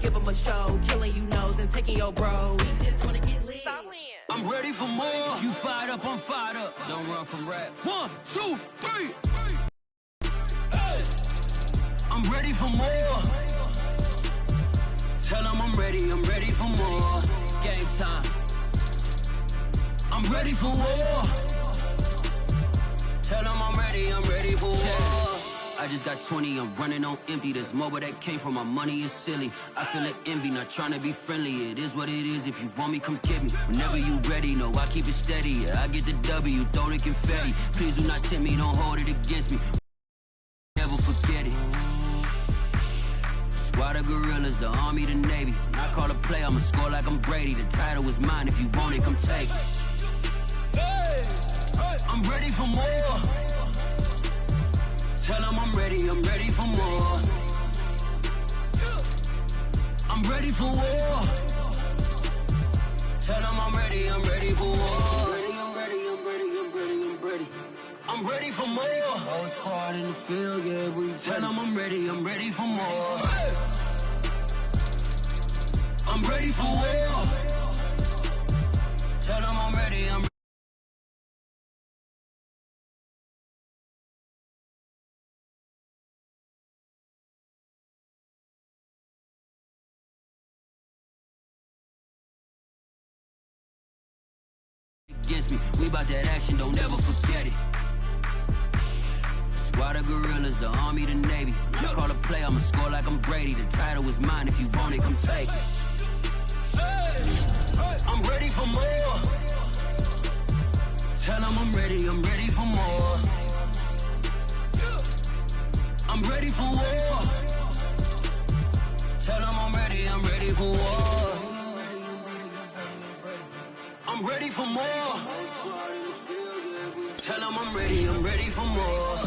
give them a show. Killing you knows and taking your bros. Just wanna get lit. I'm ready for more. You fired up, I'm fired up. Don't run from rap. 1, 2, 3. Hey. I'm ready for more. Tell them I'm ready for more. Game time. I'm ready for war. Tell them I'm ready for war. I just got 20, I'm running on empty. This mobile that came from my money is silly. I feel it envy, not trying to be friendly. It is what it is, if you want me, come get me. Whenever you ready, no, I keep it steady. Yeah, I get the W, throw the confetti. Please do not tempt me, don't hold it against me. Never forget it. Squad of gorillas, the army, the navy. When I call a play, I'ma score like I'm Brady. The title is mine, if you want it, come take it. I'm ready for more. Tell them I'm ready for more. I'm ready for war. Tell them I'm ready for war. I'm ready for more. Whole squad in the field, yeah, we tell them I'm ready for more. I'm ready for war. Tell them I'm ready. Against me, we about that action, don't ever forget it. Squad of gorillas, the army, the navy. When I call a play, I'ma score like I'm Brady. The title is mine, if you want it, come take it. I'm ready for more. Tell them I'm ready for more. I'm ready for war. Tell them I'm ready for war. I'm ready for more. Tell them I'm ready for more.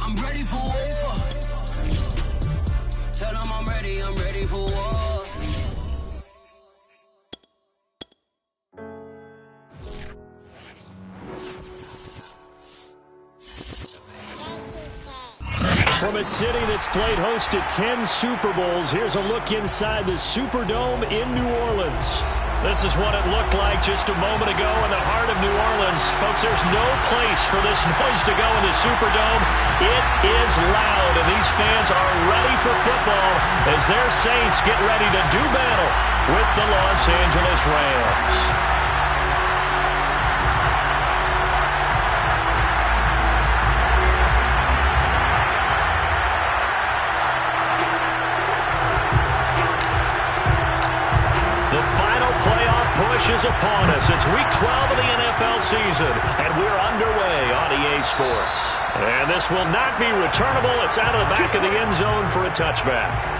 I'm ready for war. Tell them I'm ready for war. From a city that's played host to 10 Super Bowls, here's a look inside the Superdome in New Orleans. This is what it looked like just a moment ago in the heart of New Orleans. Folks, there's no place for this noise to go in the Superdome. It is loud, and these fans are ready for football as their Saints get ready to do battle with the Los Angeles Rams. Is upon us. It's week 12 of the NFL season, and we're underway on EA Sports. And this will not be returnable. It's out of the back of the end zone for a touchback.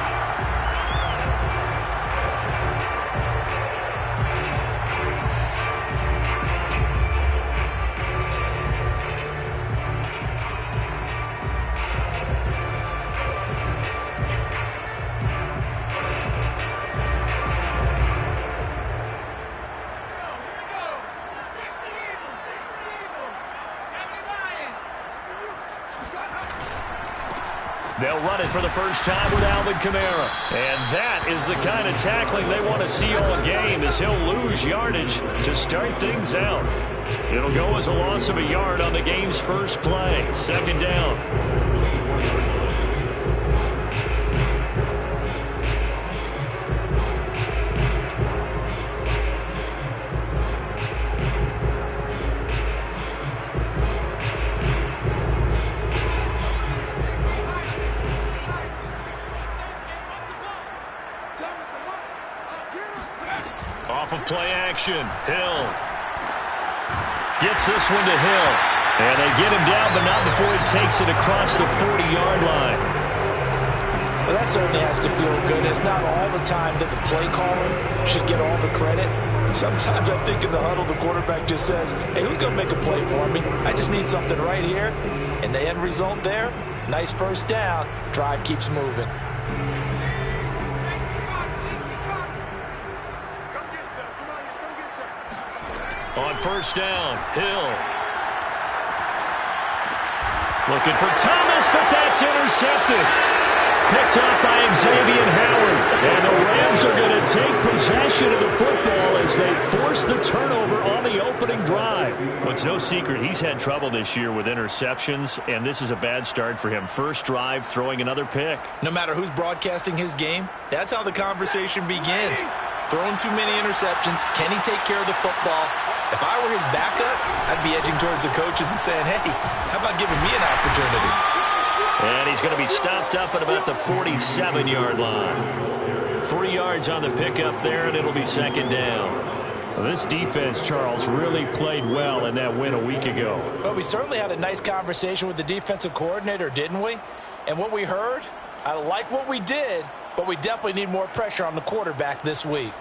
They'll run it for the first time with Alvin Kamara. And that is the kind of tackling they want to see all game, as he'll lose yardage to start things out. It'll go as a loss of a yard on the game's first play. Second down. Off of play action, Hill gets this one to Hill, and they get him down, but not before he takes it across the 40-yard line. Well, that certainly has to feel good. It's not all the time that the play caller should get all the credit. Sometimes I think in the huddle, the quarterback just says, hey, who's going to make a play for me? I just need something right here. And the end result there, nice first down. Drive keeps moving. On first down, Hill. Looking for Thomas, but that's intercepted. picked up by Xavier Howard. And the Rams are going to take possession of the football as they force the turnover on the opening drive. Well, it's no secret he's had trouble this year with interceptions, and this is a bad start for him. First drive, throwing another pick. No matter who's broadcasting his game, that's how the conversation begins. Throwing too many interceptions. Can he take care of the football? If I were his backup, I'd be edging towards the coaches and saying, hey, how about giving me an opportunity? And he's going to be stopped up at about the 47-yard line. 3 yards on the pickup there, and it'll be second down. Well, this defense, Charles, really played well in that win a week ago. Well, we certainly had a nice conversation with the defensive coordinator, didn't we? And what we heard, I like what we did, but we definitely need more pressure on the quarterback this week.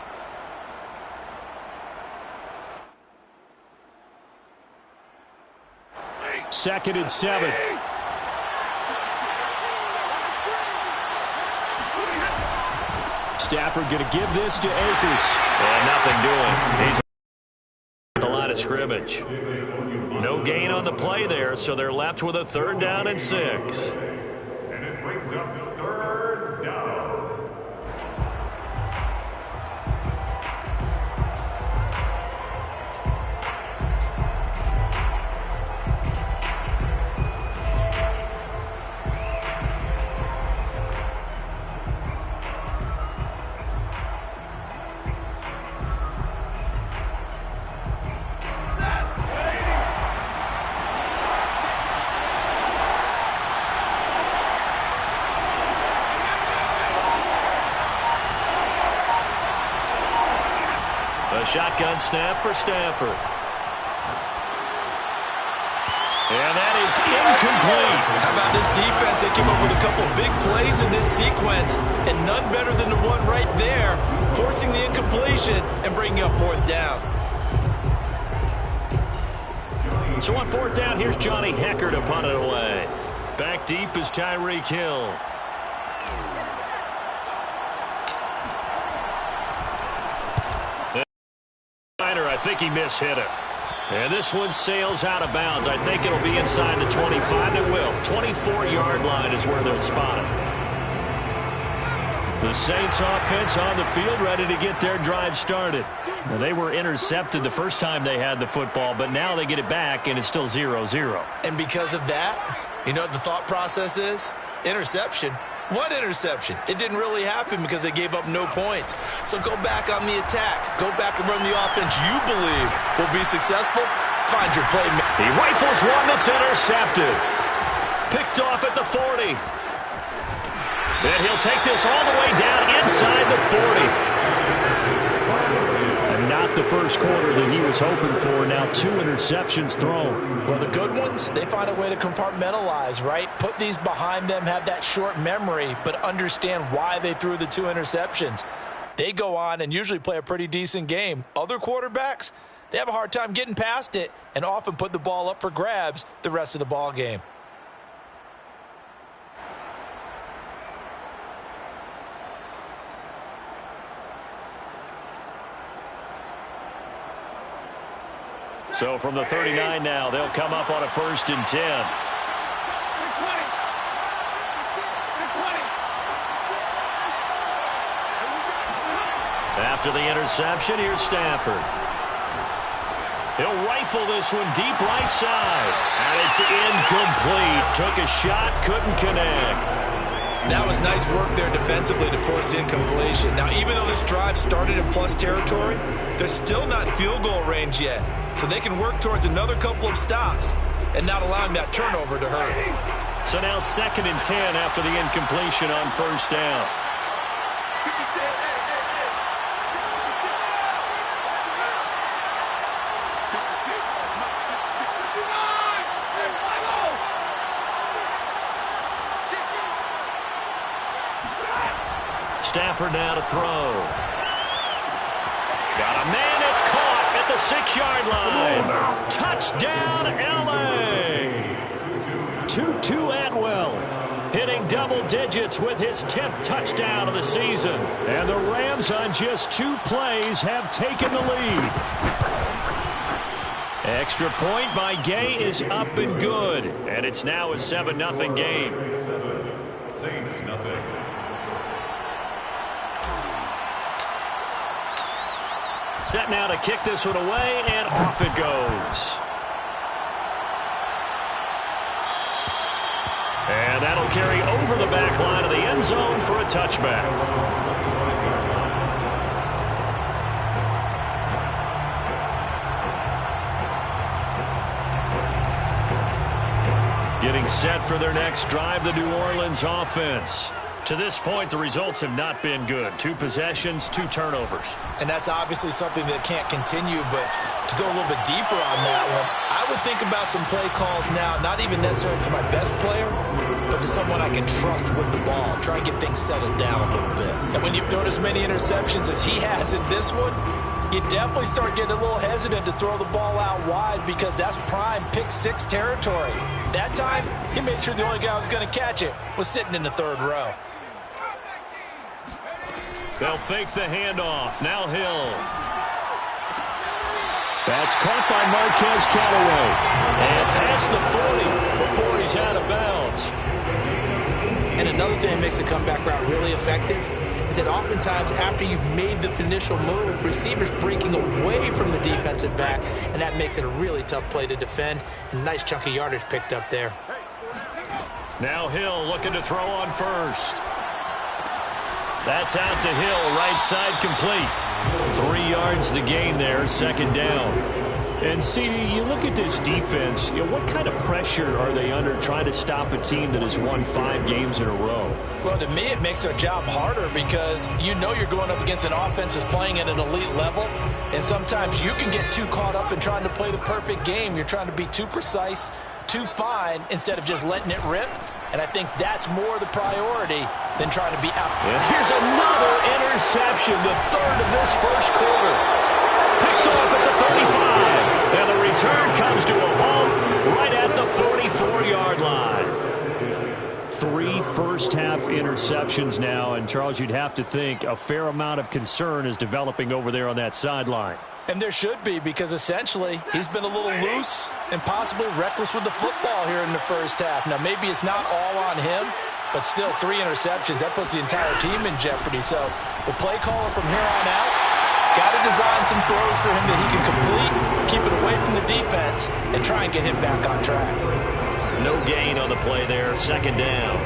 Second and 7. Stafford going to give this to Akers. And nothing doing. He's at the line of scrimmage. No gain on the play there, so they're left with a 3rd down and 6. And it brings up the 3rd down. A shotgun snap for Stafford. And that is incomplete. How about this defense? They came up with a couple big plays in this sequence, and none better than the one right there, forcing the incompletion and bringing up 4th down. So on 4th down, here's Johnny Hecker to punt it away. Back deep is Tyreek Hill. I think he mishit it. And this one sails out of bounds. I think it'll be inside the 25. It will. 24-yard line is where they'll spot it. The Saints offense on the field ready to get their drive started. Well, they were intercepted the first time they had the football, but now they get it back, and it's still 0-0. And because of that, you know what the thought process is? Interception. What interception? It didn't really happen because they gave up no points. So go back on the attack. Go back and run the offense you believe will be successful. Find your playmaker. He rifles one that's intercepted. Picked off at the 40. And he'll take this all the way down inside the 40. And not the first quarter that he was hoping for. Now 2 interceptions thrown. Well, the good ones, they find a way to compartmentalize, right? Put these behind them, have that short memory, but understand why they threw the 2 interceptions. They go on and usually play a pretty decent game. Other quarterbacks, they have a hard time getting past it and often put the ball up for grabs the rest of the ball game. So from the 39 now, they'll come up on a 1st and 10. After the interception, here's Stafford. He'll rifle this one deep right side. And it's incomplete. Took a shot, couldn't connect. That was nice work there defensively to force incompletion. Now, even though this drive started in plus territory, they're still not in field goal range yet. So they can work towards another couple of stops and not allowing that turnover to hurt. So now 2nd and 10 after the incompletion on 1st down. Stafford now to throw. Got a man that's caught at the 6-yard line. Touchdown, L.A. Tutu Atwell hitting double digits with his 10th touchdown of the season. And the Rams on just 2 plays have taken the lead. Extra point by Gay is up and good. And it's now a 7-0 game. Saints nothing. Set now to kick this one away, and off it goes. And that'll carry over the back line of the end zone for a touchback. Getting set for their next drive, the New Orleans offense. To this point, the results have not been good. 2 possessions, 2 turnovers. And that's obviously something that can't continue, but to go a little bit deeper on that one, I would think about some play calls now, not even necessarily to my best player, but to someone I can trust with the ball. Try and get things settled down a little bit. And when you've thrown as many interceptions as he has in this one, you definitely start getting a little hesitant to throw the ball out wide because that's prime pick-6 territory. That time, he made sure the only guy who was going to catch it was sitting in the 3rd row. They'll fake the handoff. Now Hill. That's caught by Marquez Callaway. And past the 40 before he's out of bounds. And another thing that makes a comeback route really effective is that oftentimes after you've made the initial move, receivers breaking away from the defensive back, and that makes it a really tough play to defend. And a nice chunk of yardage picked up there. Now Hill looking to throw on first. That's out to Hill, right side complete. 3 yards the gain there, 2nd down. And, CD, you look at this defense, what kind of pressure are they under trying to stop a team that has won 5 games in a row? Well, to me, it makes their job harder because you know you're going up against an offense that's playing at an elite level, and sometimes you can get too caught up in trying to play the perfect game. You're trying to be too precise, too fine, instead of just letting it rip. And I think that's more the priority than trying to be out. Yeah. Here's another interception, the 3rd of this first quarter. Picked off at the 35. And the return comes to a halt right at the 44-yard line. 3 first-half interceptions now. And, Charles, you'd have to think a fair amount of concern is developing over there on that sideline. And there should be, because essentially he's been a little loose and possibly reckless with the football here in the first half. Now, maybe it's not all on him, but still 3 interceptions. That puts the entire team in jeopardy. So the play caller from here on out got to design some throws for him that he can complete, keep it away from the defense, and try and get him back on track. No gain on the play there, 2nd down.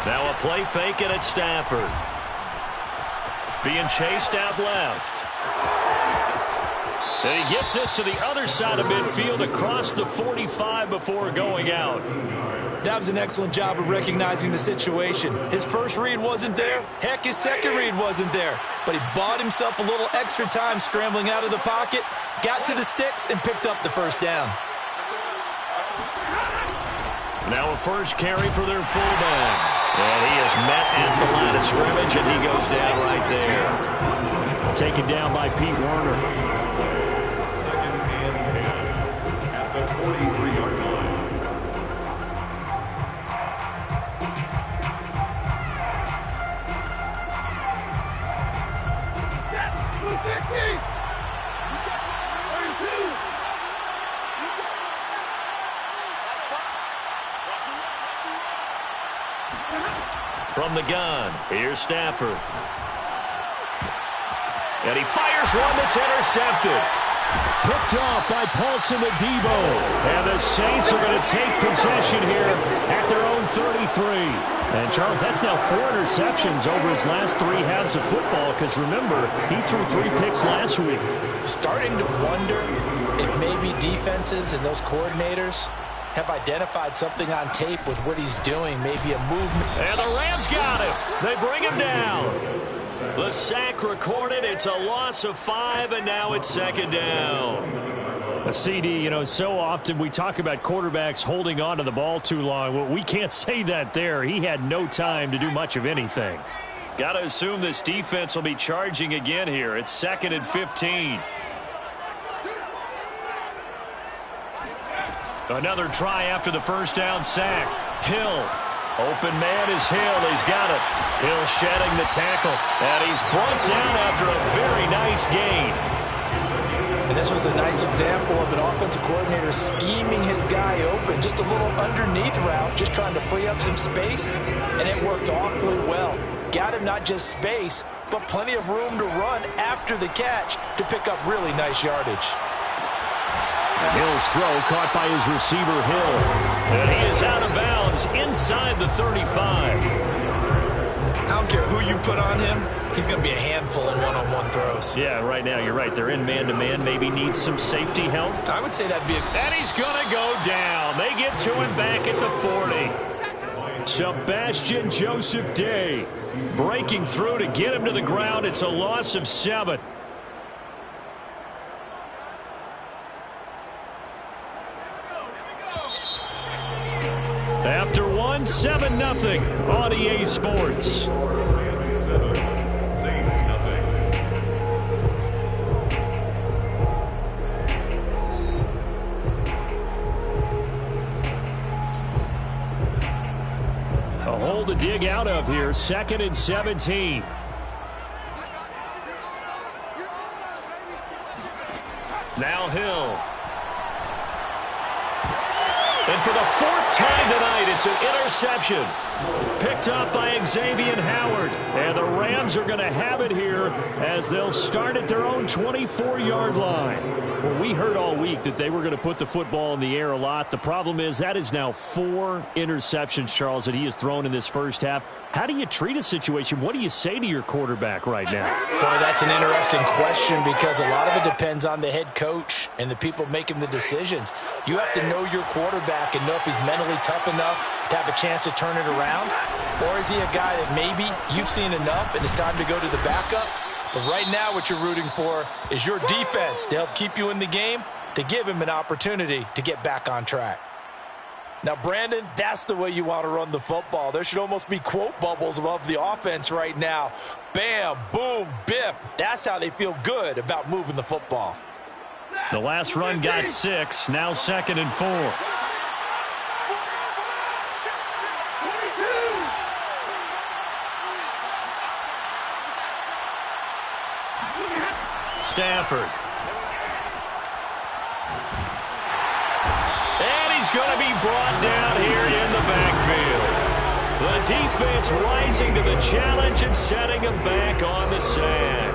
Now a play fake it at Stafford. Being chased out left. And he gets this to the other side of midfield across the 45 before going out. That was an excellent job of recognizing the situation. His first read wasn't there. Heck, his second read wasn't there. But he bought himself a little extra time scrambling out of the pocket, got to the sticks, and picked up the first down. Now a first carry for their fullback. And he is met at the line of scrimmage, and he goes down right there. Taken down by Pete Werner. 2nd and 10 at the 43-yard line. From the gun, here's Stafford. And he fires one that's intercepted. Picked off by Paulson Adebo. And the Saints are going to take possession here at their own 33. And, Charles, that's now 4 interceptions over his last 3 halves of football because, remember, he threw 3 picks last week. Starting to wonder if maybe defenses and those coordinators have identified something on tape with what he's doing, maybe a movement. And the Rams got him. They bring him down. The sack recorded. It's a loss of 5, and now it's second down. A CD, you know, so often we talk about quarterbacks holding on to the ball too long. Well, we can't say that there. He had no time to do much of anything. Got to assume this defense will be charging again here. It's 2nd and 15. Another try after the first down sack. Hill. Open man is Hill. He's got it. Hill shedding the tackle. And he's brought down after a very nice gain. And this was a nice example of an offensive coordinator scheming his guy open. Just a little underneath route, just trying to free up some space. And it worked awfully well. Got him not just space, but plenty of room to run after the catch to pick up really nice yardage. Hill's throw caught by his receiver, Hill. And he is out of bounds inside the 35. I don't care who you put on him. He's going to be a handful in one-on-one throws. Yeah, right now, you're right. They're in man-to-man. Maybe needs some safety help. I would say that'd be a... And he's going to go down. They get to him back at the 40. Sebastian Joseph Day breaking through to get him to the ground. It's a loss of 7. After 1, 7-0 on EA Sports. Saints nothing. A hole to dig out of here. 2nd and 17. Now Hill. And for the 4th time tonight, it's an interception. Picked up by Xavier Howard. And the Rams are going to have it here as they'll start at their own 24-yard line. Well, we heard all week that they were going to put the football in the air a lot. The problem is that is now 4 interceptions, Charles, that he has thrown in this first half. How do you treat a situation? What do you say to your quarterback right now? Boy, that's an interesting question because a lot of it depends on the head coach and the people making the decisions. You have to know your quarterback and know if he's mentally tough enough to have a chance to turn it around. Or is he a guy that maybe you've seen enough and it's time to go to the backup? But right now what you're rooting for is your defense to help keep you in the game, to give him an opportunity to get back on track. Now, Brandon, that's the way you want to run the football. There should almost be quote bubbles above the offense right now. Bam, boom, biff. That's how they feel good about moving the football. The last run got 6. Now 2nd and 4. Stafford. And he's going to be brought down here in the backfield. The defense rising to the challenge and setting him back on the sack.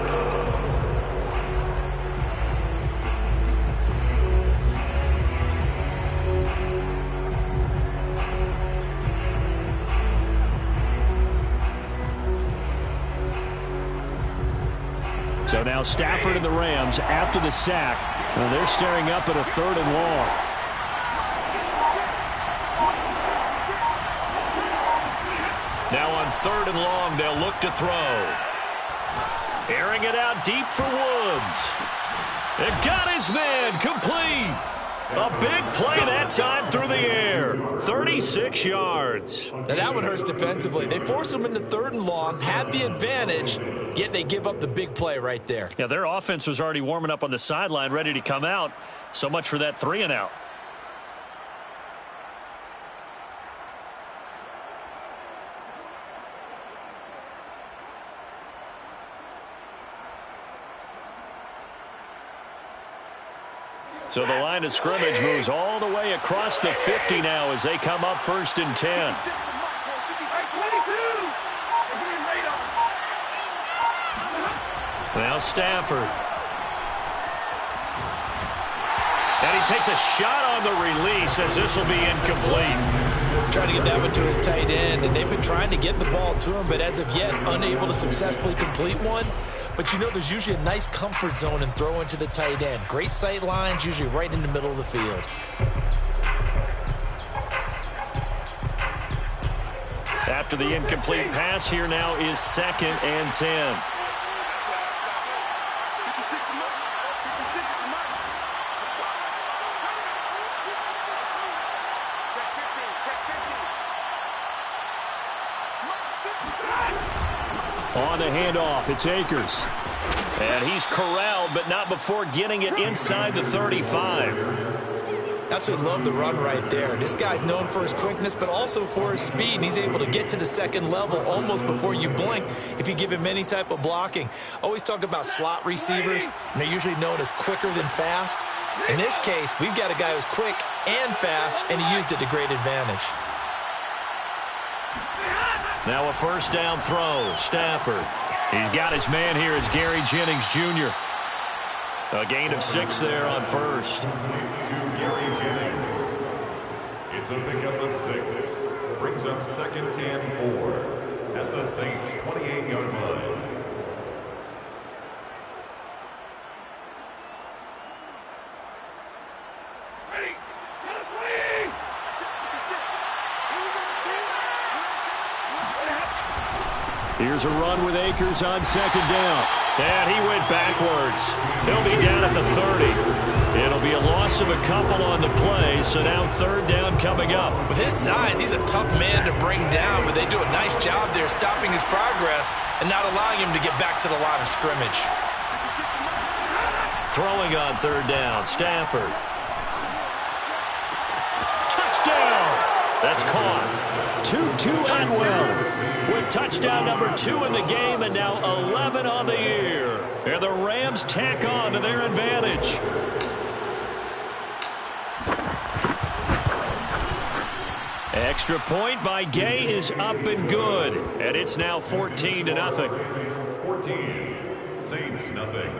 So now Stafford and the Rams, after the sack, they're staring up at a 3rd and long. Now on 3rd and long, they'll look to throw. Airing it out deep for Woods. It got his man complete. A big play that time through the air. 36 yards. Now that one hurts defensively. They force him into 3rd and long, had the advantage, yet they give up the big play right there. Yeah, their offense was already warming up on the sideline, ready to come out. So much for that 3 and out. So the line of scrimmage moves all the way across the 50 now as they come up 1st and 10. Now Stafford. And he takes a shot on the release as this will be incomplete. Trying to get that one to his tight end, and they've been trying to get the ball to him, but as of yet, unable to successfully complete one. But you know there's usually a nice comfort zone and throw into the tight end. Great sight lines, usually right in the middle of the field. after the incomplete pass. Here now is 2nd and 10. On the handoff, it's Akers. And he's corralled, but not before getting it inside the 35. Absolutely love the run right there. This guy's known for his quickness, but also for his speed. And he's able to get to the second level almost before you blink if you give him any type of blocking. Always talk about slot receivers, and they're usually known as quicker than fast. In this case, we've got a guy who's quick and fast, and he used it to great advantage. Now a first down throw. Stafford. He's got his man here. It's Gary Jennings Jr. A gain of 6 there on first. To Gary Jennings. It's a pickup of 6. Brings up 2nd and 4 at the Saints' 28-yard line. Here's a run with Akers on 2nd down. And he went backwards. He'll be down at the 30. It'll be a loss of a couple on the play, so now 3rd down coming up. With his size, he's a tough man to bring down, but they do a nice job there stopping his progress and not allowing him to get back to the line of scrimmage. Throwing on 3rd down, Stafford. Touchdown! That's caught. Tutu Atwell with touchdown number 2 in the game, and now 11 on the year. And the Rams tack on to their advantage. Extra point by Gay is up and good. And it's now 14-0. 14. Saints nothing.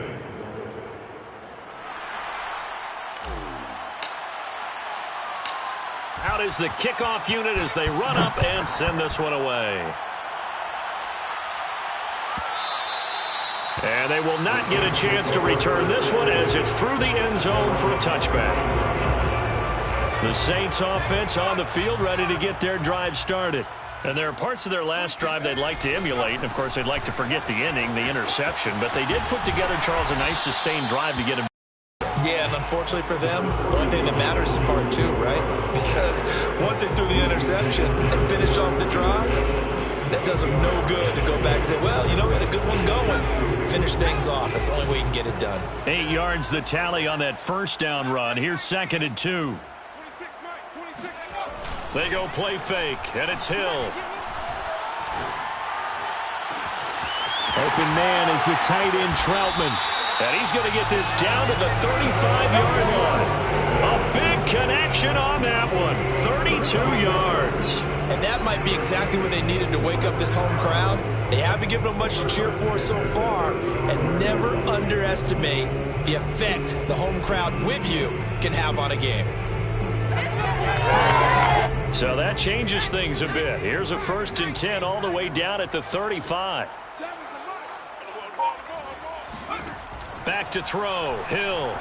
Out is the kickoff unit as they run up and send this one away. And they will not get a chance to return this one as it's through the end zone for a touchback. The Saints offense on the field ready to get their drive started. And there are parts of their last drive they'd like to emulate. And, of course, they'd like to forget the inning, the interception. But they did put together, Charles, a nice sustained drive to get him. Yeah, and unfortunately for them, the only thing that matters is part 2, right? Because once they threw the interception and finished off the drive, that does them no good to go back and say, well, you know, we had a good one going. Finish things off. That's the only way you can get it done. 8 yards the tally on that first down run. Here's 2nd and 2. They go play fake, and it's Hill. Open man is the tight end Troutman. And he's going to get this down to the 35-yard line. A big connection on that one. 32 yards. And that might be exactly what they needed to wake up this home crowd. They haven't given them much to cheer for so far. And never underestimate the effect the home crowd with you can have on a game. So that changes things a bit. Here's a 1st and 10 all the way down at the 35. Back to throw. Hill.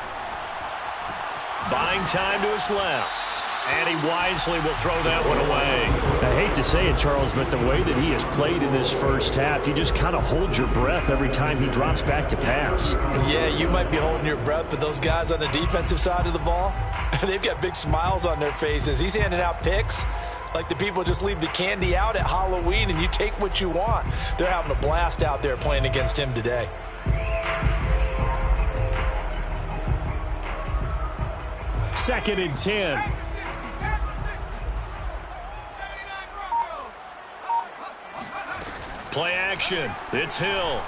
Buying time to his left. And he wisely will throw that one away. I hate to say it, Charles, but the way that he has played in this first half, you just kind of hold your breath every time he drops back to pass. Yeah, you might be holding your breath, but those guys on the defensive side of the ball, they've got big smiles on their faces. He's handing out picks like the people just leave the candy out at Halloween and you take what you want. They're having a blast out there playing against him today. Second and 10. Play action. It's Hill.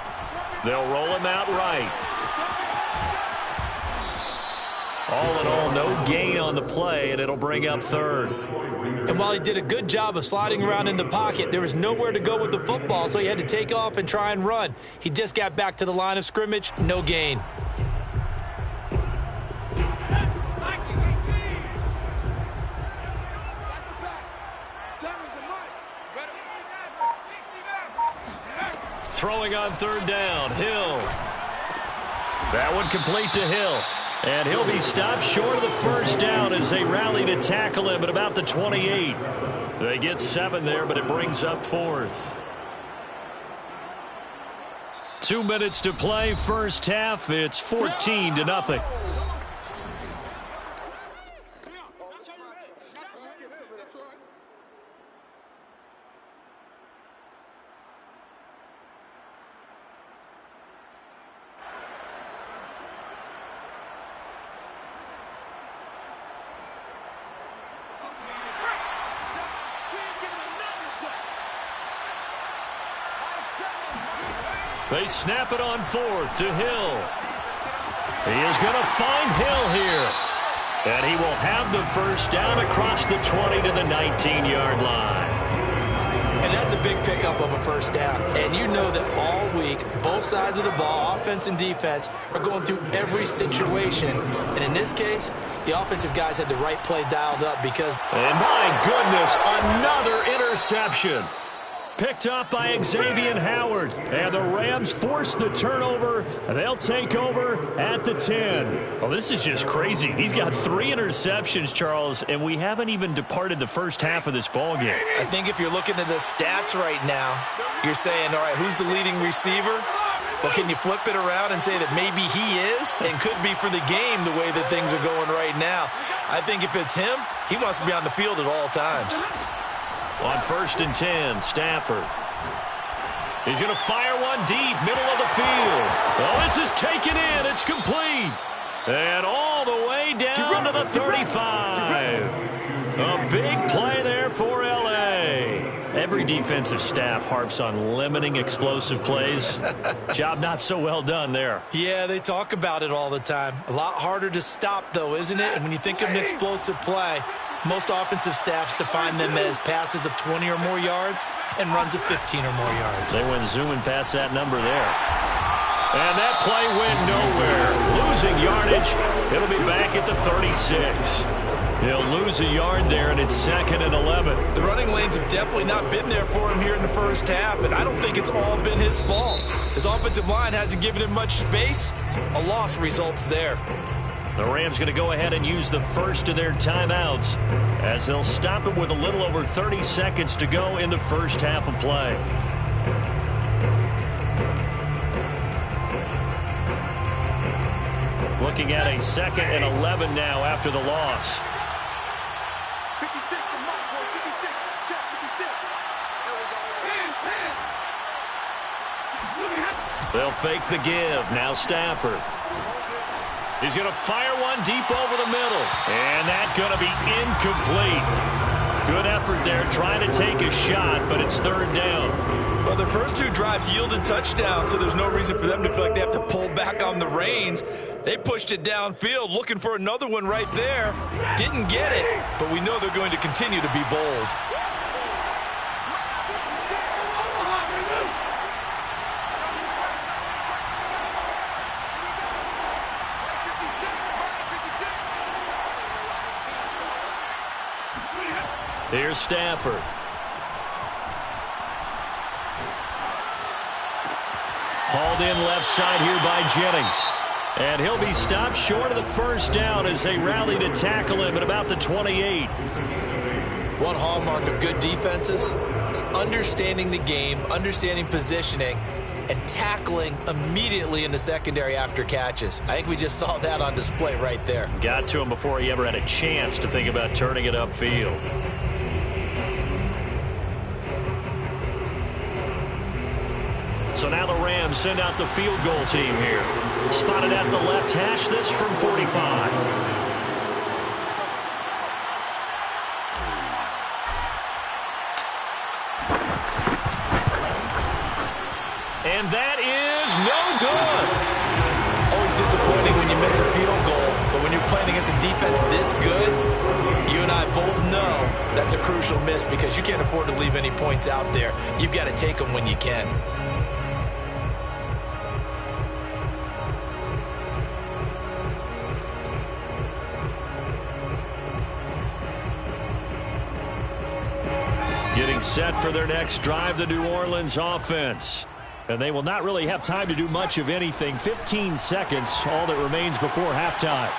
They'll roll him out right. All in all, no gain on the play, and it'll bring up 3rd. And while he did a good job of sliding around in the pocket, there was nowhere to go with the football, so he had to take off and try and run. He just got back to the line of scrimmage, no gain. Throwing on 3rd down, Hill. That one complete to Hill. And he'll be stopped short of the first down as they rally to tackle him at about the 28. They get 7 there, but it brings up 4th. 2 minutes to play, first half. It's 14-0. They snap it on 4th to Hill. He is going to find Hill here. And he will have the first down across the 20 to the 19-yard line. And that's a big pickup of a first down. And you know that all week, both sides of the ball, offense and defense, are going through every situation. And in this case, the offensive guys had the right play dialed up because... And my goodness, another interception. Picked up by Xavier Howard. And the Rams force the turnover. They'll take over at the 10. Well, this is just crazy. He's got 3 interceptions, Charles, and we haven't even departed the first half of this ballgame. I think if you're looking at the stats right now, you're saying, all right, who's the leading receiver? Well, can you flip it around and say that maybe he is and could be for the game the way that things are going right now? I think if it's him, he wants to be on the field at all times. On 1st and 10, Stafford. He's going to fire one deep, middle of the field. Oh, this is taken in. It's complete. And all the way down to the 35. A big play there for L.A. Every defensive staff harps on limiting explosive plays. Job not so well done there. Yeah, they talk about it all the time. A lot harder to stop, though, isn't it? And when you think of an explosive play, most offensive staffs define them as passes of 20 or more yards and runs of 15 or more yards. They went zooming past that number there. And that play went nowhere. Losing yardage. It'll be back at the 36. They'll lose a yard there, and it's 2nd and 11. The running lanes have definitely not been there for him here in the first half, and I don't think it's all been his fault. His offensive line hasn't given him much space. A loss results there. The Rams going to go ahead and use the first of their timeouts as they'll stop it with a little over 30 seconds to go in the first half of play. Looking at a 2nd and 11 now after the loss. They'll fake the give. Now Stafford. He's going to fire one deep over the middle. And that's going to be incomplete. Good effort there trying to take a shot, but it's 3rd down. Well, their first 2 drives yielded touchdowns, so there's no reason for them to feel like they have to pull back on the reins. They pushed it downfield, looking for another one right there. Didn't get it, but we know they're going to continue to be bold. Here's Stafford. Hauled in left side here by Jennings. And he'll be stopped short of the first down as they rally to tackle him at about the 28. One hallmark of good defenses is understanding the game, understanding positioning, and tackling immediately in the secondary after catches. I think we just saw that on display right there. Got to him before he ever had a chance to think about turning it upfield. So now the Rams send out the field goal team here. Spotted at the left hash, this from 45. And that is no good. Always disappointing when you miss a field goal, but when you're playing against a defense this good, you and I both know that's a crucial miss because you can't afford to leave any points out there. You've got to take them when you can. Getting set for their next drive, the New Orleans offense. And they will not really have time to do much of anything. 15 seconds, all that remains before halftime.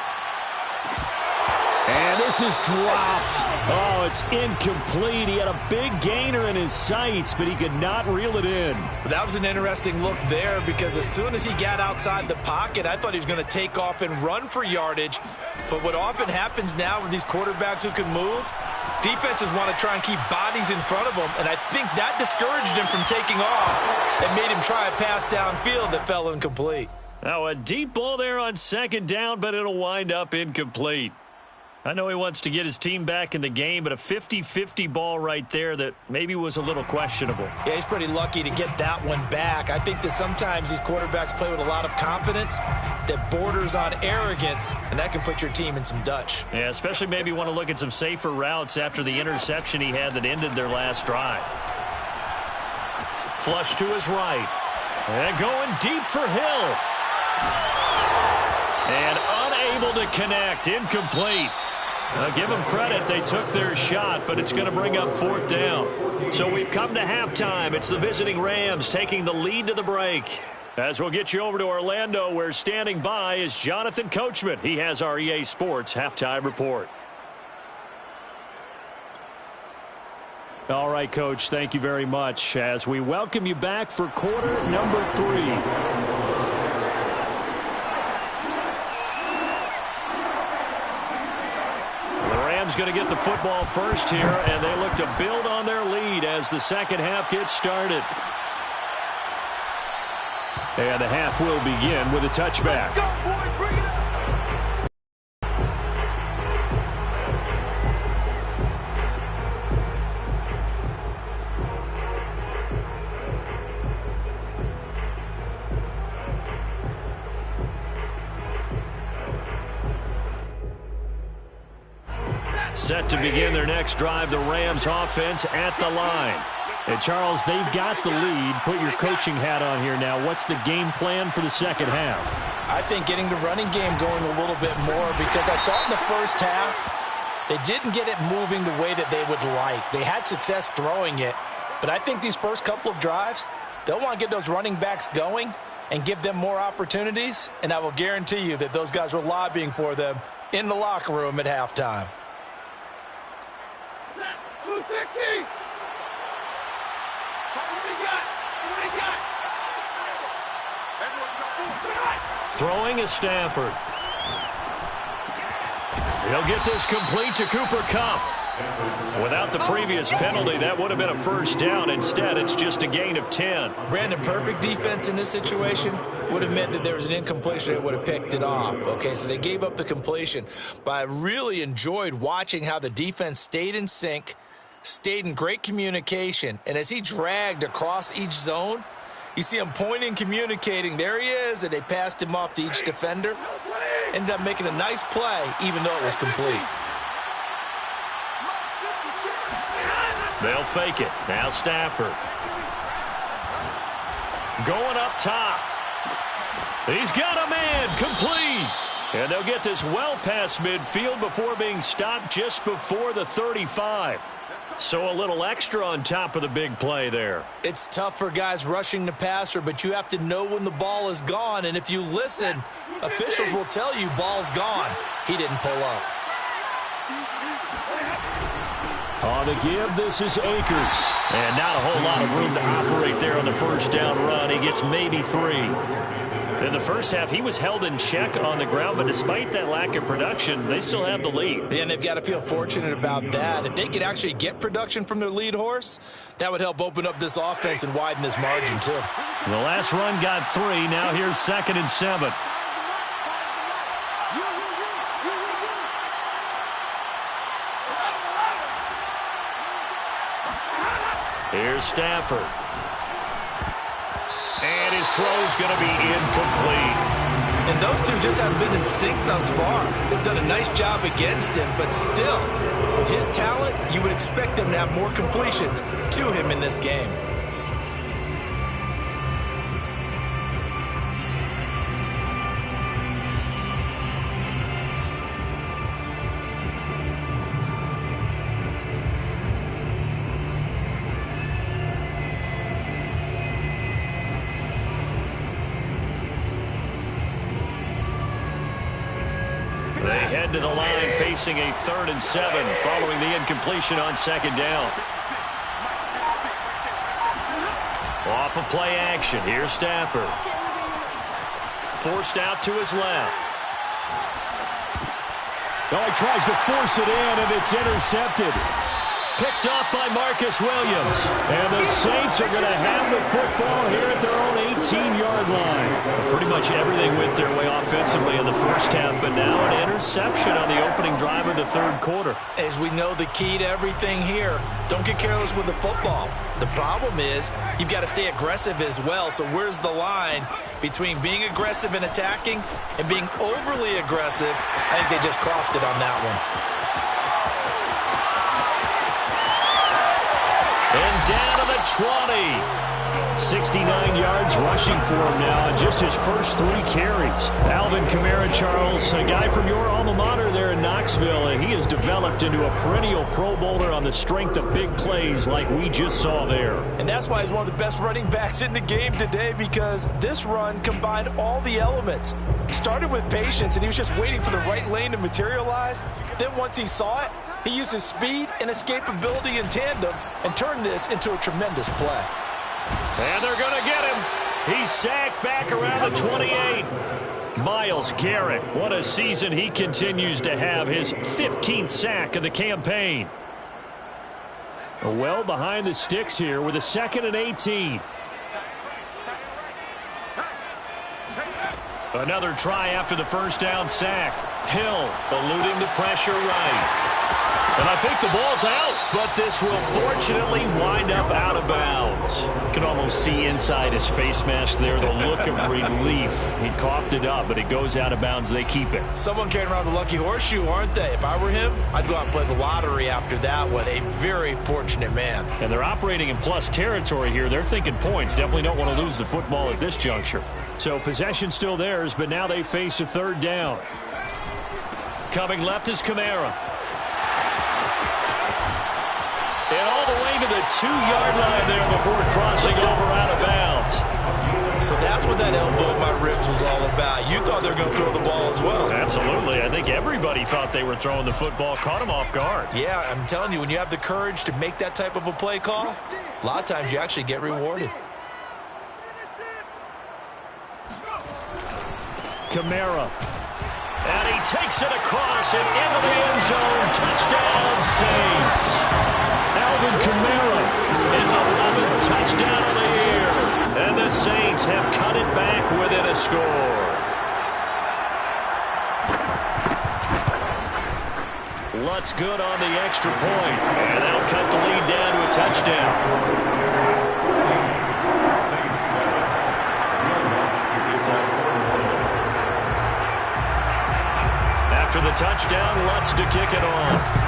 And this is dropped. Oh, it's incomplete. He had a big gainer in his sights, but he could not reel it in. That was an interesting look there because as soon as he got outside the pocket, I thought he was going to take off and run for yardage. But what often happens now with these quarterbacks who can move, defenses want to try and keep bodies in front of them, and I think that discouraged him from taking off and made him try a pass downfield that fell incomplete. Now a deep ball there on second down, but it'll wind up incomplete. I know he wants to get his team back in the game, but a 50-50 ball right there that maybe was a little questionable. Yeah, he's pretty lucky to get that one back. I think that sometimes these quarterbacks play with a lot of confidence that borders on arrogance, and that can put your team in some Dutch. Yeah, especially maybe want to look at some safer routes after the interception he had that ended their last drive. Flush to his right. And going deep for Hill. And unable to connect. Incomplete. Give them credit. They took their shot, but it's going to bring up fourth down. So we've come to halftime. It's the visiting Rams taking the lead to the break. As we'll get you over to Orlando, where standing by is Jonathan Coachman. He has our EA Sports halftime report. All right, Coach, thank you very much as we welcome you back for quarter number 3. Going to get the football first here, and they look to build on their lead as the second half gets started. And the half will begin with a touchback. Let's go, boys, bring it up. Set to begin their next drive, the Rams offense at the line. And Charles, they've got the lead. Put your coaching hat on here now. What's the game plan for the second half? I think getting the running game going a little bit more because I thought in the first half they didn't get it moving the way that they would like. They had success throwing it, but I think these first couple of drives, they'll want to get those running backs going and give them more opportunities, and I will guarantee you that those guys were lobbying for them in the locker room at halftime. Throwing is Stafford. He'll get this complete to Cooper Kupp. Without the previous penalty, that would have been a first down. Instead, it's just a gain of 10. Brandon, perfect defense in this situation would have meant that there was an incompletion that would have picked it off. Okay, so they gave up the completion. But I really enjoyed watching how the defense stayed in sync, stayed in great communication, and as he dragged across each zone, you see him pointing, communicating. There he is, and they passed him off to each defender. Ended up making a nice play, even though it was complete. They'll fake it. Now Stafford. Going up top. He's got a man. Complete. And they'll get this well past midfield before being stopped just before the 35. So a little extra on top of the big play there. It's tough for guys rushing the passer, but you have to know when the ball is gone. And if you listen, officials will tell you ball's gone. He didn't pull up. On the give, this is Akers. And not a whole lot of room to operate there on the first down run. He gets maybe 3. In the first half, he was held in check on the ground, but despite that lack of production, they still have the lead. And they've got to feel fortunate about that. If they could actually get production from their lead horse, that would help open up this offense and widen this margin, too. The last run got 3. Now here's 2nd and 7. Here's Stafford. And his throw's going to be incomplete. And those two just haven't been in sync thus far. They've done a nice job against him, but still, with his talent, you would expect them to have more completions to him in this game. They head to the line facing a 3rd and 7 following the incompletion on 2nd down. Off of play action. Here's Stafford. Forced out to his left. Oh, he tries to force it in, and it's intercepted. Picked off by Marcus Williams. And the Saints are going to have the football here at their own 18-yard line. Pretty much everything went their way offensively in the first half, but now an interception on the opening drive of the 3rd quarter. As we know, the key to everything here, don't get careless with the football. The problem is you've got to stay aggressive as well. So where's the line between being aggressive and attacking and being overly aggressive? I think they just crossed it on that one. And down to the 20. 69 yards rushing for him now, and just his first 3 carries. Alvin Kamara, Charles, a guy from your alma mater there in Knoxville, and he has developed into a perennial Pro Bowler on the strength of big plays like we just saw there. And that's why he's one of the best running backs in the game today, because this run combined all the elements. Started with patience, and he was just waiting for the right lane to materialize. Then once he saw it, he used his speed and escapability in tandem and turned this into a tremendous play. And they're going to get him. He's sacked back around the 28. Myles Garrett, what a season he continues to have. His 15th sack of the campaign. Well behind the sticks here with a 2nd and 18. Another try after the first down sack. Hill eluding the pressure right. And I think the ball's out, but this will fortunately wind up out of bounds. You can almost see inside his face mask there the look of relief. He coughed it up, but it goes out of bounds. They keep it. Someone carrying around the lucky horseshoe, aren't they? If I were him, I'd go out and play the lottery after that one. A very fortunate man. And they're operating in plus territory here. They're thinking points. Definitely don't want to lose the football at this juncture. So possession still theirs, but now they face a 3rd down. Coming left is Kamara. And all the way to the 2-yard line there before crossing over out of bounds. So that's what that elbow in my ribs was all about. You thought they were going to throw the ball as well. Absolutely. I think everybody thought they were throwing the football, caught him off guard. Yeah, I'm telling you, when you have the courage to make that type of a play call, a lot of times you actually get rewarded. Kamara. And he takes it across and into the end zone. Touchdown, Saints. Alvin Kamara, his 11th touchdown of the year. And the Saints have cut it back within a score. Lutz good on the extra point. And that'll cut the lead down to a touchdown. After the touchdown, Lutz to kick it off.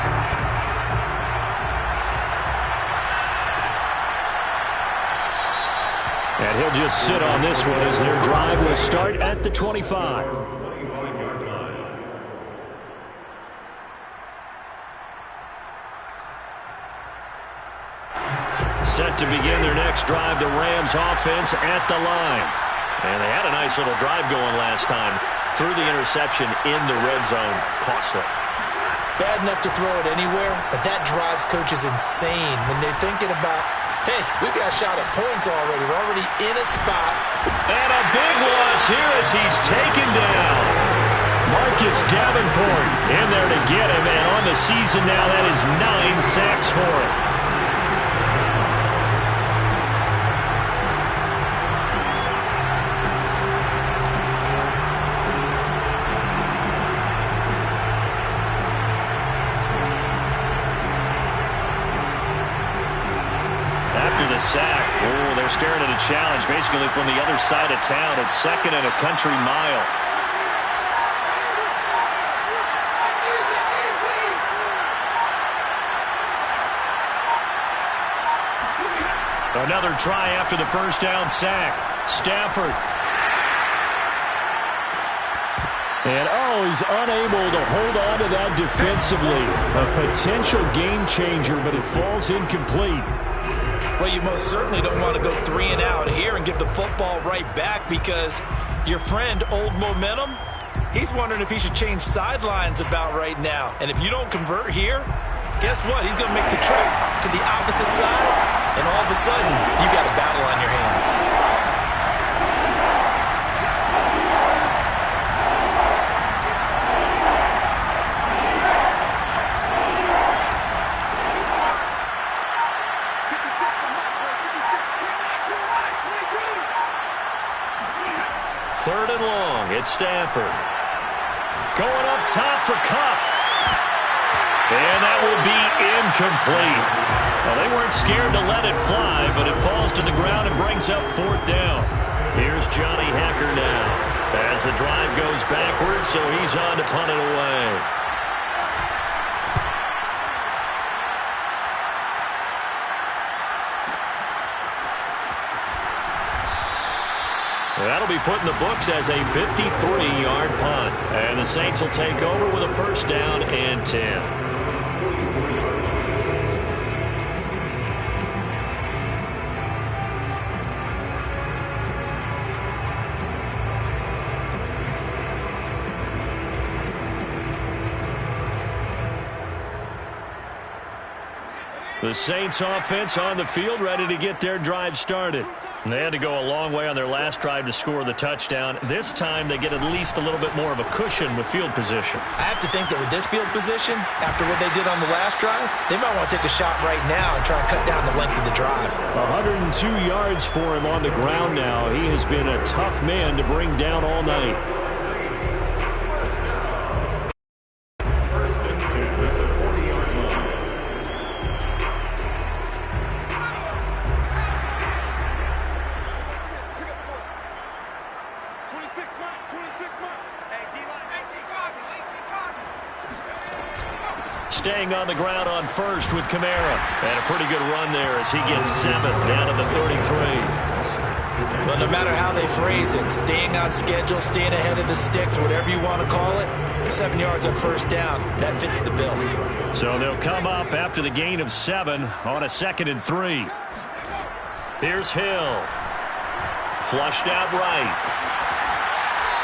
And he'll just sit on this one as their drive will start at the 25. Set to begin their next drive, the Rams offense at the line. And they had a nice little drive going last time. Threw the interception in the red zone. Costly. Bad enough to throw it anywhere, but that drives coaches insane when they're thinking about, hey, we got a shot at points already. We're already in a spot. And a big loss here as he's taken down. Marcus Davenport in there to get him. And on the season now, that is 9 sacks for him. Sack. Oh, they're staring at a challenge basically from the other side of town. It's 2nd and a country mile. Another try after the first down sack. Stafford. And, he's unable to hold on to that defensively. A potential game changer, but it falls incomplete. Well, you most certainly don't want to go 3 and out here and give the football right back, because your friend, Old Momentum, He's wondering if he should change sidelines about right now. And if you don't convert here, guess what? He's going to make the trip to the opposite side, and all of a sudden, you've got a battle on your hands. Third and long, it's Stafford. Going up top for Kupp. And that will be incomplete. Well, they weren't scared to let it fly, but it falls to the ground and brings up fourth down. Here's Johnny Hacker now as the drive goes backwards, so he's on to punt it away. That'll be put in the books as a 53-yard punt. And the Saints will take over with a first down and 10. The Saints offense on the field, ready to get their drive started. And they had to go a long way on their last drive to score the touchdown. This time they get at least a little bit more of a cushion with field position. I have to think that with this field position, after what they did on the last drive, they might want to take a shot right now and try and cut down the length of the drive. 102 yards for him on the ground now. He has been a tough man to bring down all night. Staying on the ground on first with Kamara. And a pretty good run there as he gets 7 down to the 33. Well, no matter how they phrase it, staying on schedule, staying ahead of the sticks, whatever you want to call it, 7 yards on first down, that fits the bill. So they'll come up after the gain of 7 on a 2nd and 3. Here's Hill. Flushed out right.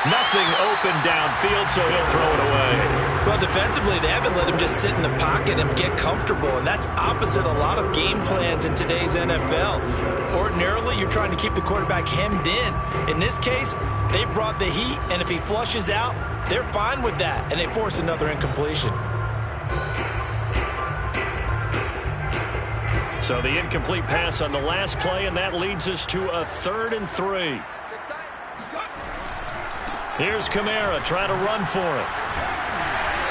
Nothing open downfield, so he'll throw it away. Well, defensively, they haven't let him just sit in the pocket and get comfortable, and that's opposite a lot of game plans in today's NFL. Ordinarily, you're trying to keep the quarterback hemmed in. In this case, they brought the heat, and if he flushes out, they're fine with that, and they force another incompletion. So the incomplete pass on the last play, and that leads us to a 3rd and 3. Here's Kamara trying to run for it.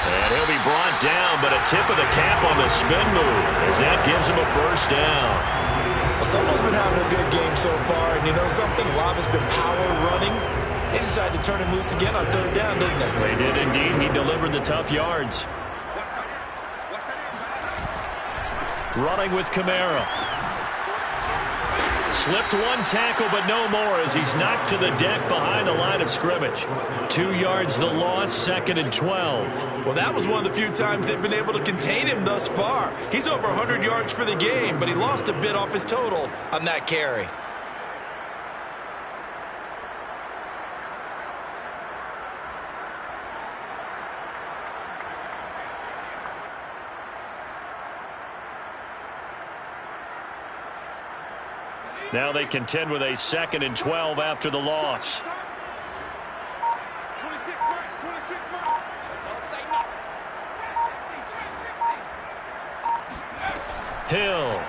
And he'll be brought down, but a tip of the cap on the spin move as that gives him a first down. Well, someone's been having a good game so far, and you know something? A lot of it's been power running. They decided to turn him loose again on 3rd down, didn't they? They did indeed. He delivered the tough yards. Running with Kamara. Slipped one tackle, but no more as he's knocked to the deck behind the line of scrimmage. 2 yards the loss, 2nd and 12. Well, that was one of the few times they've been able to contain him thus far. He's over 100 yards for the game, but he lost a bit off his total on that carry. Now they contend with a 2nd and 12 after the loss. Hill.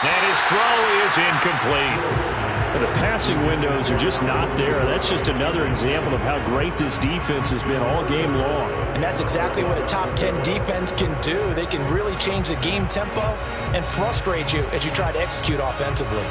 And his throw is incomplete. The passing windows are just not there. That's just another example of how great this defense has been all game long. And that's exactly what a top 10 defense can do. They can really change the game tempo and frustrate you as you try to execute offensively.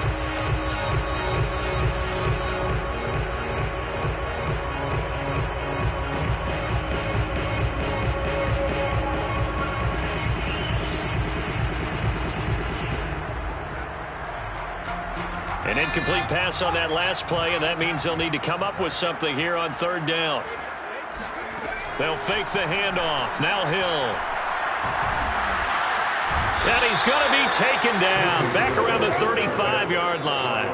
An incomplete pass on that last play, and that means they'll need to come up with something here on 3rd down. They'll fake the handoff. Now Hill. And he's going to be taken down back around the 35-yard line.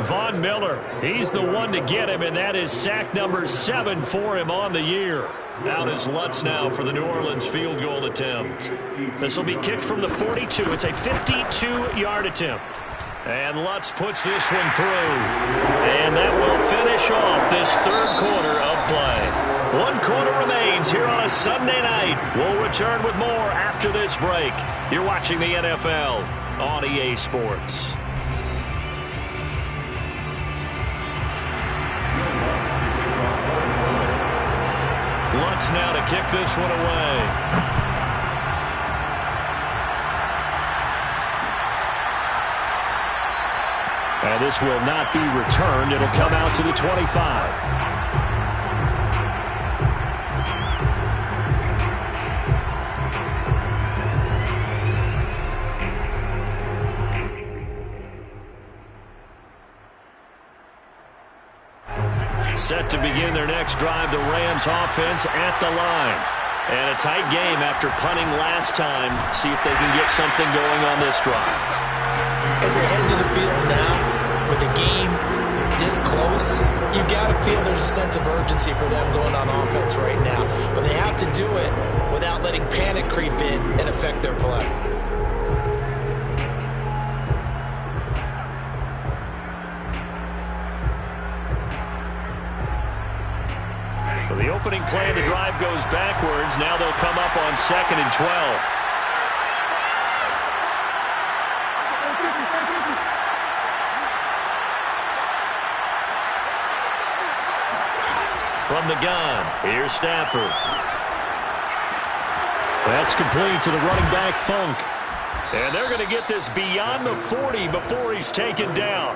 Von Miller, he's the one to get him, and that is sack number 7 for him on the year. Out is Lutz now for the New Orleans field goal attempt. This will be kicked from the 42. It's a 52-yard attempt. And Lutz puts this one through. And that will finish off this third quarter of play. 1 quarter remains here on a Sunday night. We'll return with more after this break. You're watching the NFL on EA Sports. Lutz now to kick this one away. And this will not be returned. It'll come out to the 25. Set to begin their next drive, the Rams offense at the line. And a tight game after punting last time. See if they can get something going on this drive. As they head to the field now, with the game this close, you've got to feel there's a sense of urgency for them going on offense right now. But they have to do it without letting panic creep in and affect their play. So the opening play of the drive goes backwards. Now they'll come up on 2nd and 12. From the gun, here's Stafford. That's complete to the running back, Funk. And they're going to get this beyond the 40 before he's taken down.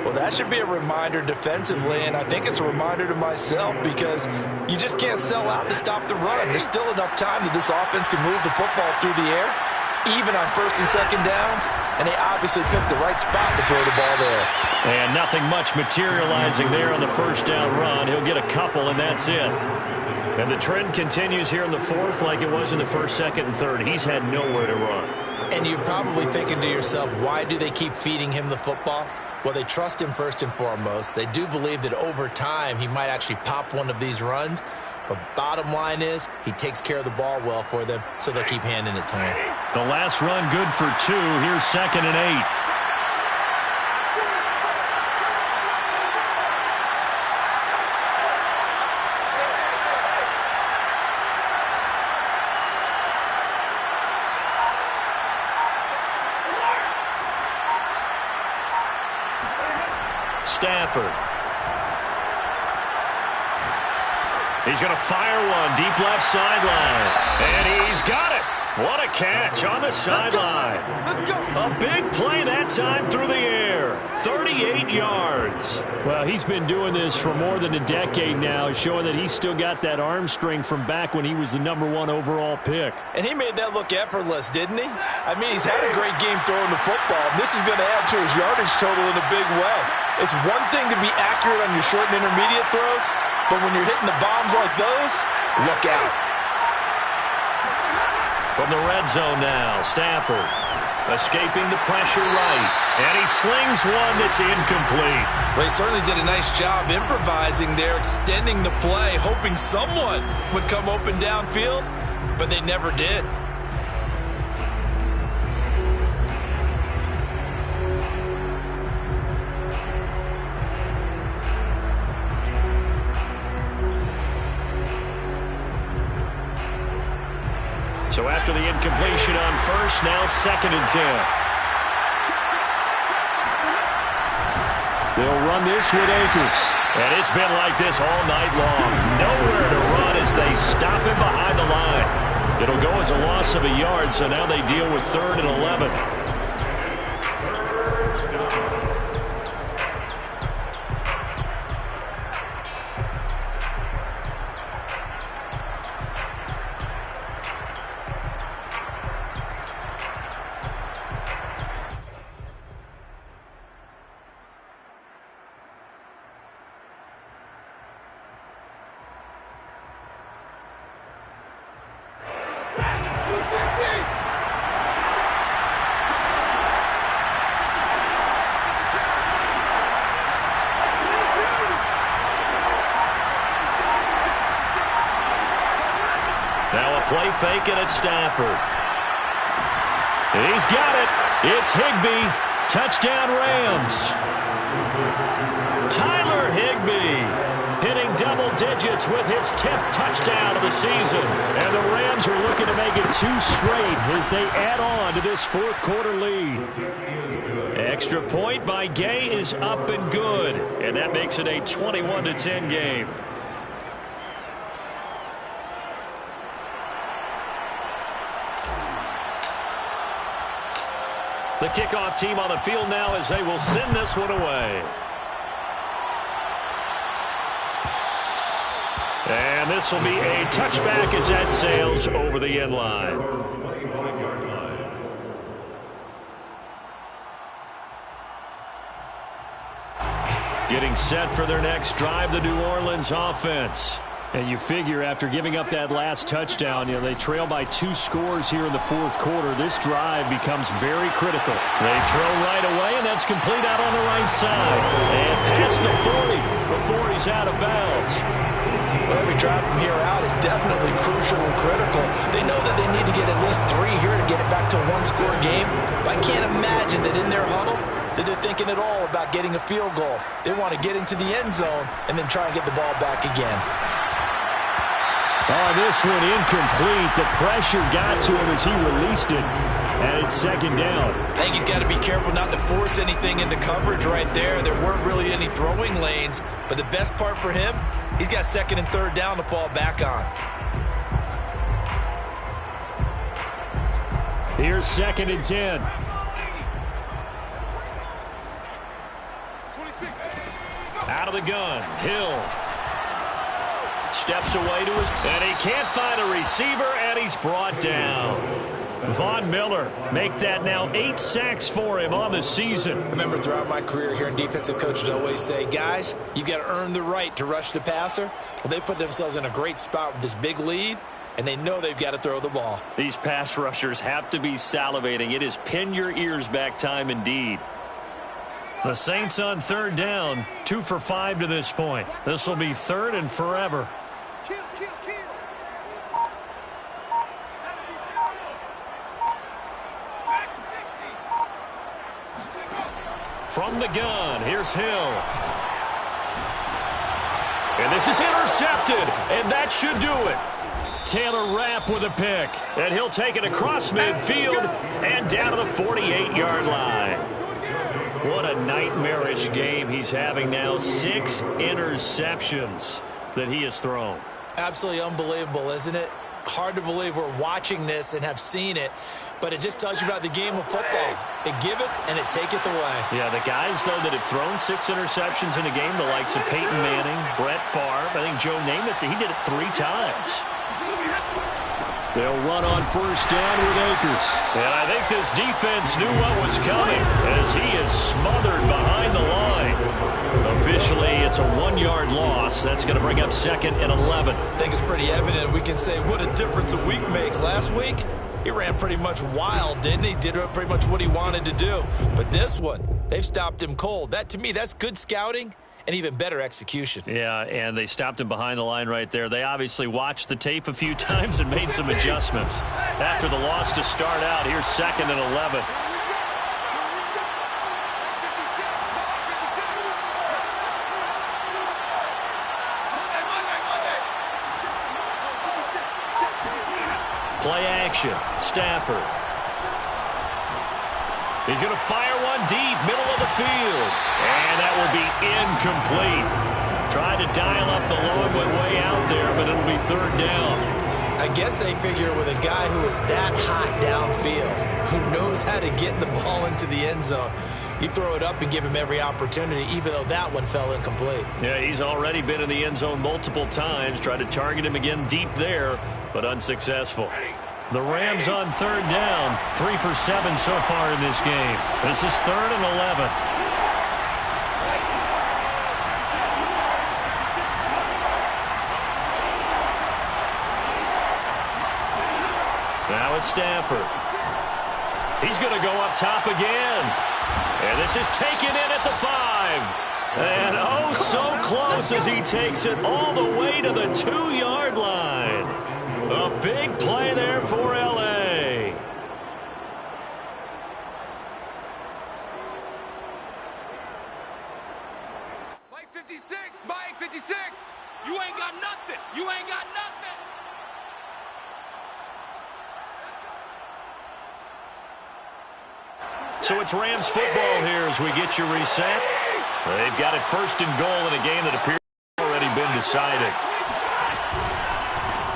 Well, that should be a reminder defensively, and I think it's a reminder to myself because you just can't sell out to stop the run. There's still enough time that this offense can move the football through the air, even on 1st and 2nd downs, and they obviously picked the right spot to throw the ball there. And nothing much materializing there on the 1st down run. He'll get a couple, and that's it. And the trend continues here in the 4th like it was in the 1st, 2nd, and 3rd. He's had nowhere to run. And you're probably thinking to yourself, why do they keep feeding him the football? Well, they trust him first and foremost. They do believe that over time he might actually pop one of these runs. But bottom line is he takes care of the ball well for them, so they'll keep handing it to him. The last run good for 2. Here's 2nd and 8. Stafford. He's going to fire one deep left sideline. And he's got it. What a catch on the sideline. A big play that time through the air. 38 yards. Well, he's been doing this for more than a decade now, showing that he's still got that arm strength from back when he was the #1 overall pick. And he made that look effortless, didn't he? I mean, he's had a great game throwing the football. And this is going to add to his yardage total in a big way. It's one thing to be accurate on your short and intermediate throws, but when you're hitting the bombs like those, look out. From the red zone now, Stafford escaping the pressure right. And he slings one that's incomplete. Well, he certainly did a nice job improvising there, extending the play, hoping someone would come open downfield, but they never did. So after the incompletion on 1st, now 2nd and 10. They'll run this with Akers. And it's been like this all night long. Nowhere to run as they stop him behind the line. It'll go as a loss of a yard, so now they deal with 3rd and 11. Now a play fake it at Stafford. He's got it. It's Higbee. Touchdown Rams. Tyler Higbee hitting double digits with his 10th touchdown of the season. And the Rams are looking to make it 2 straight as they add on to this fourth quarter lead. Extra point by Gay is up and good. And that makes it a 21-10 game. The kickoff team on the field now as they will send this one away. And this will be a touchback as that sails over the end line. Getting set for their next drive, the New Orleans offense. And you figure after giving up that last touchdown, they trail by 2 scores here in the fourth quarter. This drive becomes very critical. They throw right away, and that's complete out on the right side. And past the 40 before he's out of bounds. Well, every drive from here out is definitely crucial and critical. They know that they need to get at least 3 here to get it back to a 1-score game. But I can't imagine that in their huddle that they're thinking at all about getting a field goal. They want to get into the end zone and then try and get the ball back again. Oh, this one incomplete. The pressure got to him as he released it. And it's second down. I think he's got to be careful not to force anything into coverage right there. There weren't really any throwing lanes. But the best part for him, he's got second and third down to fall back on. Here's second and 10. Out of the gun. Hill. Steps away to his, and he can't find a receiver, and he's brought down. Von Miller make that now 8 sacks for him on the season. I remember throughout my career here in defensive coaches always say, guys, you got to earn the right to rush the passer. Well, they put themselves in a great spot with this big lead, and they know they've got to throw the ball. These pass rushers have to be salivating. It is pin your ears back time indeed. The Saints on third down, 2 for 5 to this point. This will be third and forever. From the gun, here's Hill. And this is intercepted, and that should do it. Taylor Rapp with a pick, and he'll take it across midfield and down to the 48-yard line. What a nightmarish game he's having now. 6 interceptions that he has thrown. Absolutely unbelievable, isn't it? Hard to believe we're watching this and have seen it, but it just tells you about the game of football. It giveth and it taketh away. Yeah, the guys, though, that have thrown 6 interceptions in a game, the likes of Peyton Manning, Brett Favre, I think Joe Namath, he did it 3 times. They'll run on first down with Akers. And I think this defense knew what was coming as he is smothered behind the line. Officially, it's a 1-yard loss. That's going to bring up second and 11. I think it's pretty evident. We can say what a difference a week makes. Last week, he ran pretty much wild, didn't he? Did pretty much what he wanted to do. But this one, they've stopped him cold. That, to me, that's good scouting and even better execution. Yeah, and they stopped him behind the line right there. They obviously watched the tape a few times and made some adjustments. After the loss to start out, here's second and 11. Play action. Stafford. He's going to fire one deep, middle of the field. And that will be incomplete. Tried to dial up the long one way out there, but it'll be third down. I guess they figure with a guy who is that hot downfield, who knows how to get the ball into the end zone, you throw it up and give him every opportunity, even though that one fell incomplete. Yeah, he's already been in the end zone multiple times. Tried to target him again deep there, but unsuccessful. The Rams on third down, 3 for 7 so far in this game. This is third and 11. Now it's Stafford. He's going to go up top again. And this is taken in at the 5. And oh, so close as he takes it all the way to the 2-yard line. A big So it's Rams football here as we get you reset. They've got it first and goal in a game that appears to have already been decided.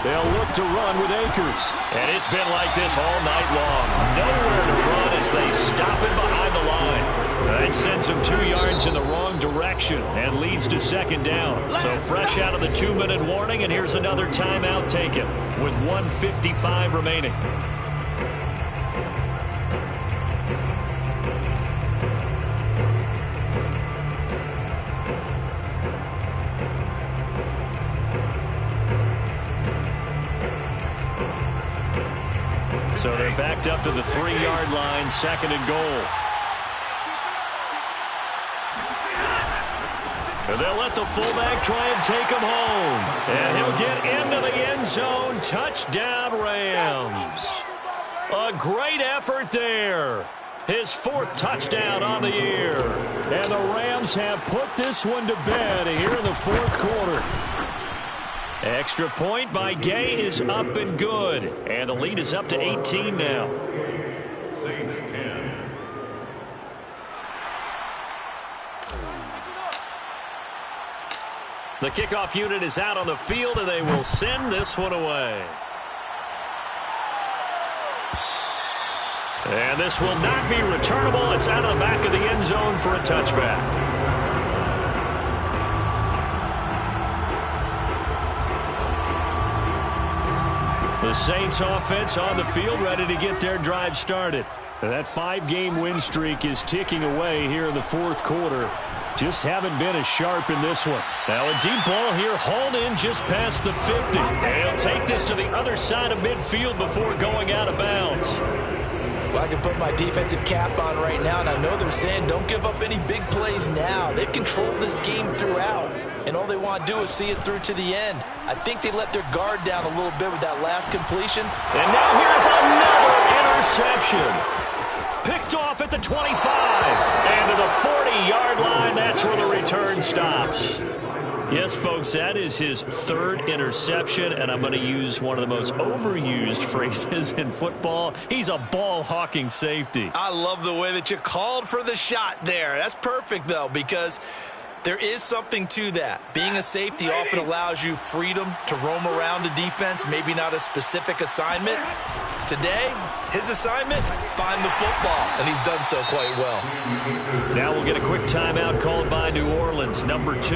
They'll look to run with Akers. And it's been like this all night long. Nowhere to run as they stop him behind the line. That sends him 2 yards in the wrong direction and leads to second down. So fresh out of the 2-minute warning, and here's another timeout taken with 1:55 remaining. So they're backed up to the 3-yard line, second and goal. And they'll let the fullback try and take him home. And he'll get into the end zone. Touchdown, Rams. A great effort there. His 4th touchdown on the year. And the Rams have put this one to bed here in the 4th quarter. Extra point by Gay is up and good. And the lead is up to 18 now. Saints 10. The kickoff unit is out on the field, and they will send this one away. And this will not be returnable. It's out of the back of the end zone for a touchback. The Saints offense on the field, ready to get their drive started. That 5-game win streak is ticking away here in the 4th quarter. Just haven't been as sharp in this one. Now a deep ball here, hauled in just past the 50. And he'll take this to the other side of midfield before going out of bounds. Well, I can put my defensive cap on right now, and I know they're saying don't give up any big plays now. They've controlled this game throughout, and all they want to do is see it through to the end. I think they let their guard down a little bit with that last completion. And now here's another interception. Picked off at the 25. And to the 40-yard line, that's where the return stops. Yes, folks, that is his 3rd interception, and I'm going to use one of the most overused phrases in football. He's a ball-hawking safety. I love the way that you called for the shot there. That's perfect, though, because there is something to that. Being a safety often allows you freedom to roam around a defense, maybe not a specific assignment. Today, his assignment, find the football, and he's done so quite well. Now we'll get a quick timeout called by New Orleans, number 2,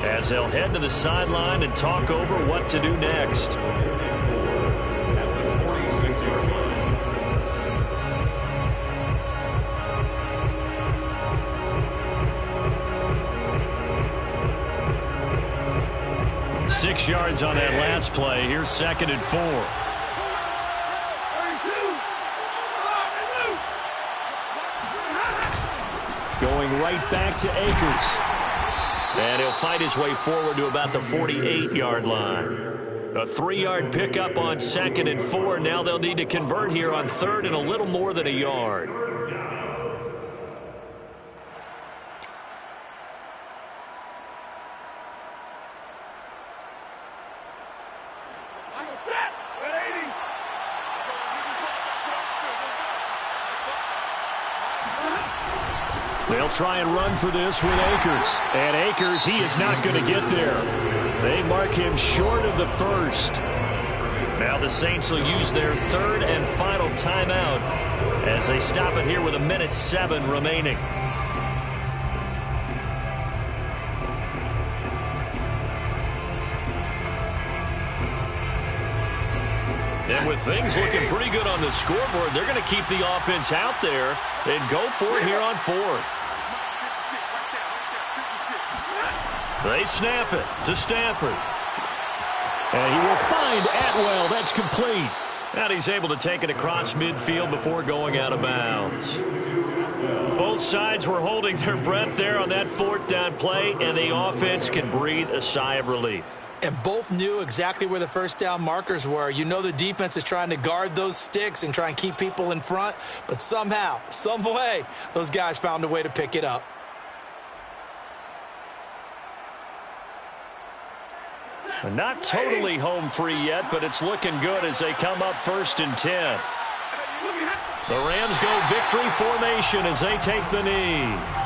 as they'll head to the sideline and talk over what to do next. At the 46-yard line. 6 yards on that last play. Here's 2nd and 4. Going right back to Akers. And he'll fight his way forward to about the 48-yard line. A 3-yard pickup on 2nd and 4. Now they'll need to convert here on 3rd and a little more than a yard. They'll try and run for this with Akers. And Akers, he is not going to get there. They mark him short of the 1st. Now the Saints will use their 3rd and final timeout as they stop it here with 1:07 remaining. And with things looking pretty good on the scoreboard, they're going to keep the offense out there and go for it here on 4th. They snap it to Stafford. And he will find Atwell. That's complete. And he's able to take it across midfield before going out of bounds. Both sides were holding their breath there on that 4th down play, and the offense can breathe a sigh of relief. And both knew exactly where the 1st down markers were. You know the defense is trying to guard those sticks and try and keep people in front, but somehow, some way, those guys found a way to pick it up. Not totally home free yet, but it's looking good as they come up 1st and 10. The Rams go victory formation as they take the knee.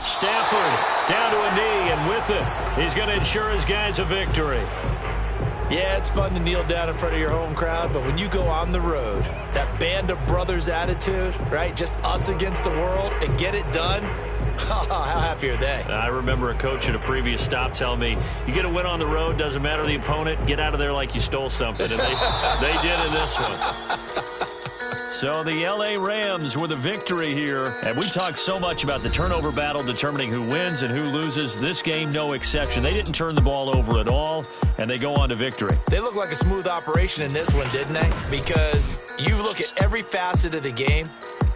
Stafford down to a knee, and with it, he's going to ensure his guys a victory. Yeah, it's fun to kneel down in front of your home crowd, but when you go on the road, that band of brothers attitude, right, just us against the world, and get it done, how happy are they? I remember a coach at a previous stop telling me, you get a win on the road, doesn't matter the opponent, get out of there like you stole something, and they did in this one. So the L.A. Rams with a victory here. And we talked so much about the turnover battle determining who wins and who loses. This game, no exception. They didn't turn the ball over at all, and they go on to victory. They look like a smooth operation in this one, didn't they? Because you look at every facet of the game,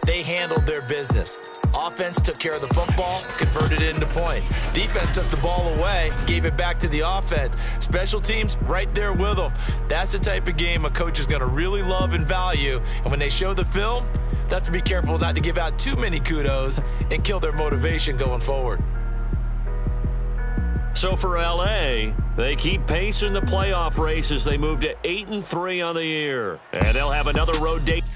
they handled their business. Offense took care of the football, converted it into points. Defense took the ball away, gave it back to the offense. Special teams right there with them. That's the type of game a coach is going to really love and value. And when they show the film, they have to be careful not to give out too many kudos and kill their motivation going forward. So for L.A., they keep pace in the playoff race as they move to 8-3 on the year. And they'll have another road date.